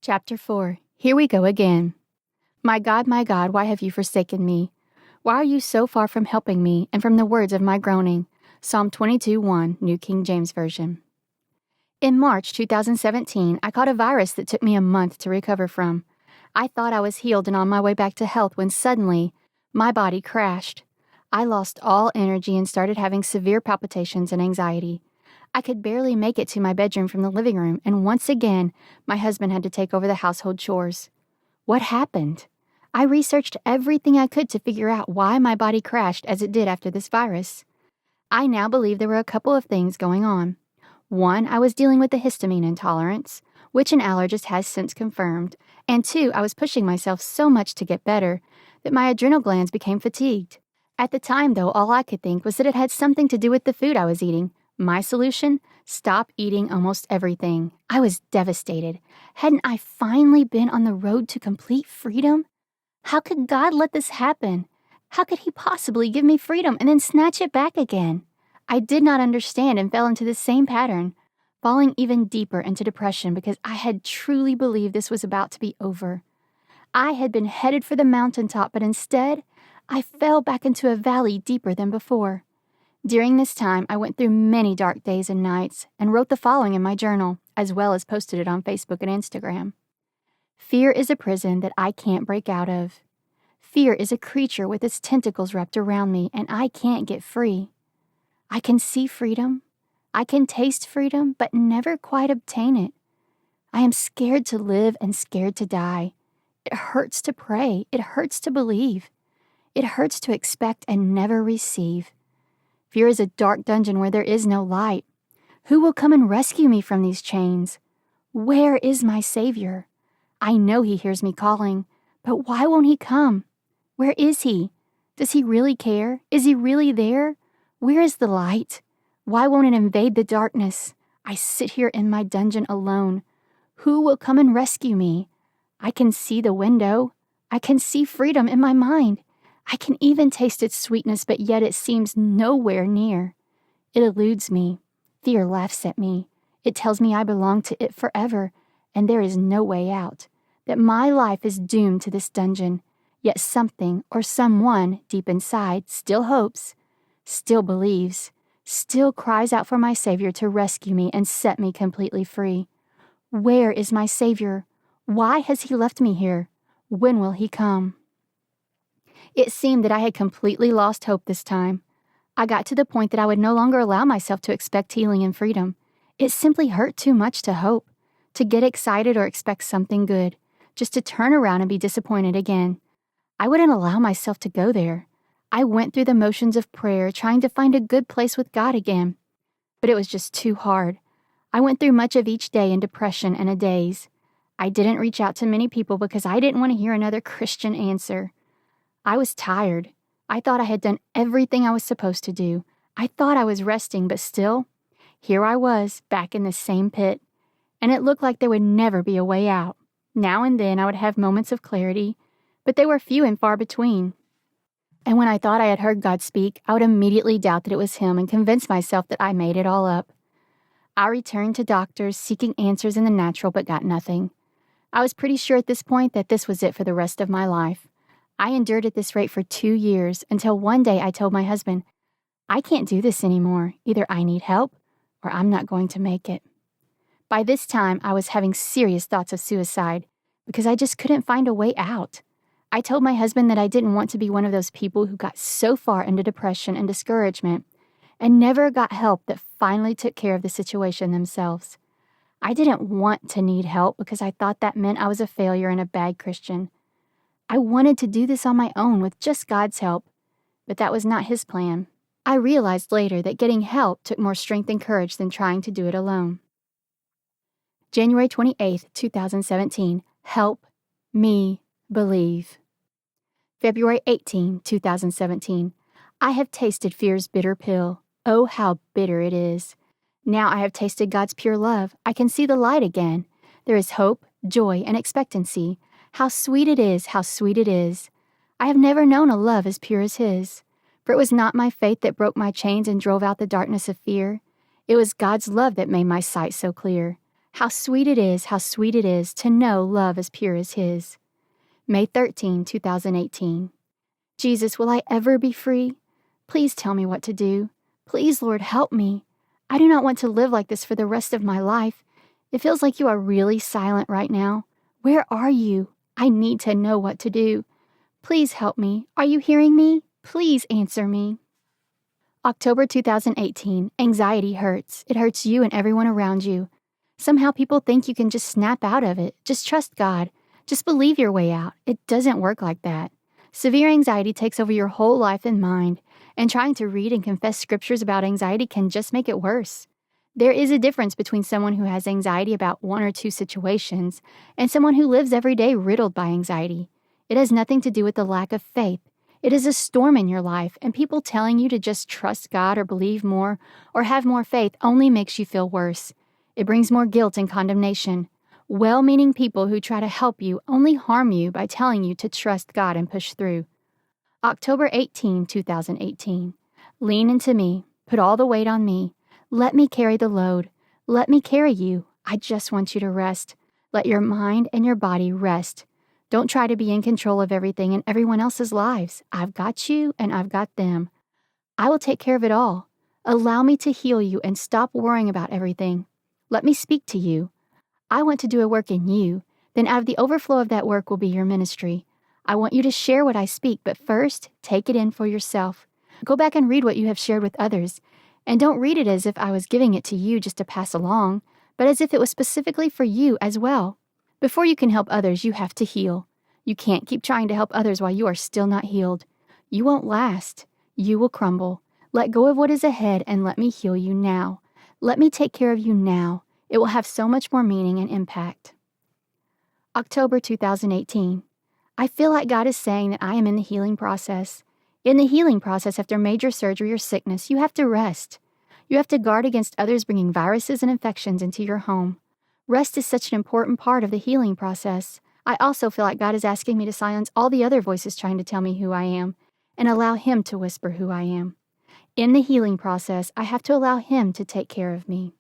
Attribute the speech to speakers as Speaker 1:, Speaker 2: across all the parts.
Speaker 1: Chapter 4. Here we go again. My God, why have you forsaken me? Why are you so far from helping me and from the words of my groaning? Psalm 22:1, New King James Version. In March 2017, I caught a virus that took me a month to recover from. I thought I was healed and on my way back to health when suddenly, my body crashed. I lost all energy and started having severe palpitations and anxiety. I could barely make it to my bedroom from the living room, and once again, my husband had to take over the household chores. What happened? I researched everything I could to figure out why my body crashed as it did after this virus. I now believe there were a couple of things going on. One, I was dealing with a histamine intolerance, which an allergist has since confirmed, and two, I was pushing myself so much to get better that my adrenal glands became fatigued. At the time, though, all I could think was that it had something to do with the food I was eating. My solution? Stop eating almost everything. I was devastated. Hadn't I finally been on the road to complete freedom? How could God let this happen? How could He possibly give me freedom and then snatch it back again? I did not understand and fell into the same pattern, falling even deeper into depression because I had truly believed this was about to be over. I had been headed for the mountaintop, but instead, I fell back into a valley deeper than before. During this time, I went through many dark days and nights and wrote the following in my journal, as well as posted it on Facebook and Instagram. Fear is a prison that I can't break out of. Fear is a creature with its tentacles wrapped around me, and I can't get free. I can see freedom. I can taste freedom, but never quite obtain it. I am scared to live and scared to die. It hurts to pray. It hurts to believe. It hurts to expect and never receive. Fear is a dark dungeon where there is no light. Who will come and rescue me from these chains? Where is my Savior? I know He hears me calling, but why won't He come? Where is He? Does He really care? Is He really there? Where is the light? Why won't it invade the darkness? I sit here in my dungeon alone. Who will come and rescue me? I can see the window. I can see freedom in my mind. I can even taste its sweetness, but yet it seems nowhere near. It eludes me. Fear laughs at me. It tells me I belong to it forever, and there is no way out, that my life is doomed to this dungeon, yet something or someone deep inside still hopes, still believes, still cries out for my Savior to rescue me and set me completely free. Where is my Savior? Why has He left me here? When will He come? It seemed that I had completely lost hope this time. I got to the point that I would no longer allow myself to expect healing and freedom. It simply hurt too much to hope, to get excited or expect something good, just to turn around and be disappointed again. I wouldn't allow myself to go there. I went through the motions of prayer, trying to find a good place with God again. But it was just too hard. I went through much of each day in depression and a daze. I didn't reach out to many people because I didn't want to hear another Christian answer. I was tired. I thought I had done everything I was supposed to do. I thought I was resting, but still, here I was, back in the same pit. And it looked like there would never be a way out. Now and then I would have moments of clarity, but they were few and far between. And when I thought I had heard God speak, I would immediately doubt that it was Him and convince myself that I made it all up. I returned to doctors, seeking answers in the natural, but got nothing. I was pretty sure at this point that this was it for the rest of my life. I endured at this rate for 2 years until one day I told my husband, I can't do this anymore. Either I need help or I'm not going to make it. By this time, I was having serious thoughts of suicide because I just couldn't find a way out. I told my husband that I didn't want to be one of those people who got so far into depression and discouragement and never got help that finally took care of the situation themselves. I didn't want to need help because I thought that meant I was a failure and a bad Christian. I wanted to do this on my own with just God's help, but that was not His plan. I realized later that getting help took more strength and courage than trying to do it alone. January 28th, 2017. Help me believe. February 18, 2017. I have tasted fear's bitter pill. Oh, how bitter it is. Now I have tasted God's pure love. I can see the light again. There is hope, joy, and expectancy. How sweet it is, how sweet it is. I have never known a love as pure as His. For it was not my faith that broke my chains and drove out the darkness of fear. It was God's love that made my sight so clear. How sweet it is to know love as pure as His. May 13, 2018. Jesus, will I ever be free? Please tell me what to do. Please, Lord, help me. I do not want to live like this for the rest of my life. It feels like you are really silent right now. Where are you? I need to know what to do. Please help me. Are you hearing me? Please answer me. October 2018. Anxiety hurts. It hurts you and everyone around you. Somehow people think you can just snap out of it. Just trust God. Just believe your way out. It doesn't work like that. Severe anxiety takes over your whole life and mind, and trying to read and confess scriptures about anxiety can just make it worse. There is a difference between someone who has anxiety about one or two situations and someone who lives every day riddled by anxiety. It has nothing to do with the lack of faith. It is a storm in your life, and people telling you to just trust God or believe more or have more faith only makes you feel worse. It brings more guilt and condemnation. Well-meaning people who try to help you only harm you by telling you to trust God and push through. October 18, 2018. Lean into me. Put all the weight on me. Let me carry the load. Let me carry you. I just want you to rest. Let your mind and your body rest. Don't try to be in control of everything in everyone else's lives. I've got you and I've got them. I will take care of it all. Allow me to heal you and stop worrying about everything. Let me speak to you. I want to do a work in you. Then out of the overflow of that work will be your ministry. I want you to share what I speak, but first, take it in for yourself. Go back and read what you have shared with others. And don't read it as if I was giving it to you just to pass along, but as if it was specifically for you as well. Before you can help others, you have to heal. You can't keep trying to help others while you are still not healed. You won't last. You will crumble. Let go of what is ahead and let me heal you now. Let me take care of you now. It will have so much more meaning and impact. October 2018. I feel like God is saying that I am in the healing process. In the healing process after major surgery or sickness, you have to rest. You have to guard against others bringing viruses and infections into your home. Rest is such an important part of the healing process. I also feel like God is asking me to silence all the other voices trying to tell me who I am and allow Him to whisper who I am. In the healing process, I have to allow Him to take care of me.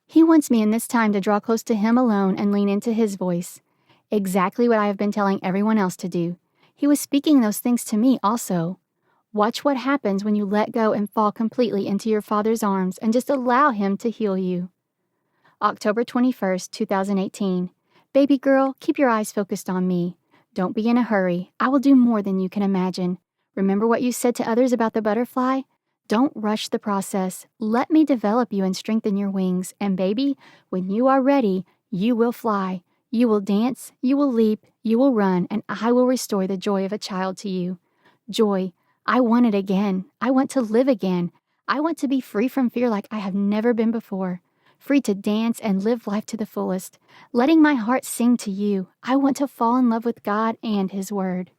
Speaker 1: He wants me in this time to draw close to Him alone and lean into His voice. Exactly what I have been telling everyone else to do. He was speaking those things to me also. Watch what happens when you let go and fall completely into your Father's arms and just allow Him to heal you. October 21st, 2018. Baby girl, keep your eyes focused on me. Don't be in a hurry. I will do more than you can imagine. Remember what you said to others about the butterfly? Don't rush the process. Let me develop you and strengthen your wings. And baby, when you are ready, you will fly. You will dance, you will leap, you will run, and I will restore the joy of a child to you. Joy. I want it again. I want to live again. I want to be free from fear like I have never been before. Free to dance and live life to the fullest. Letting my heart sing to you. I want to fall in love with God and His Word.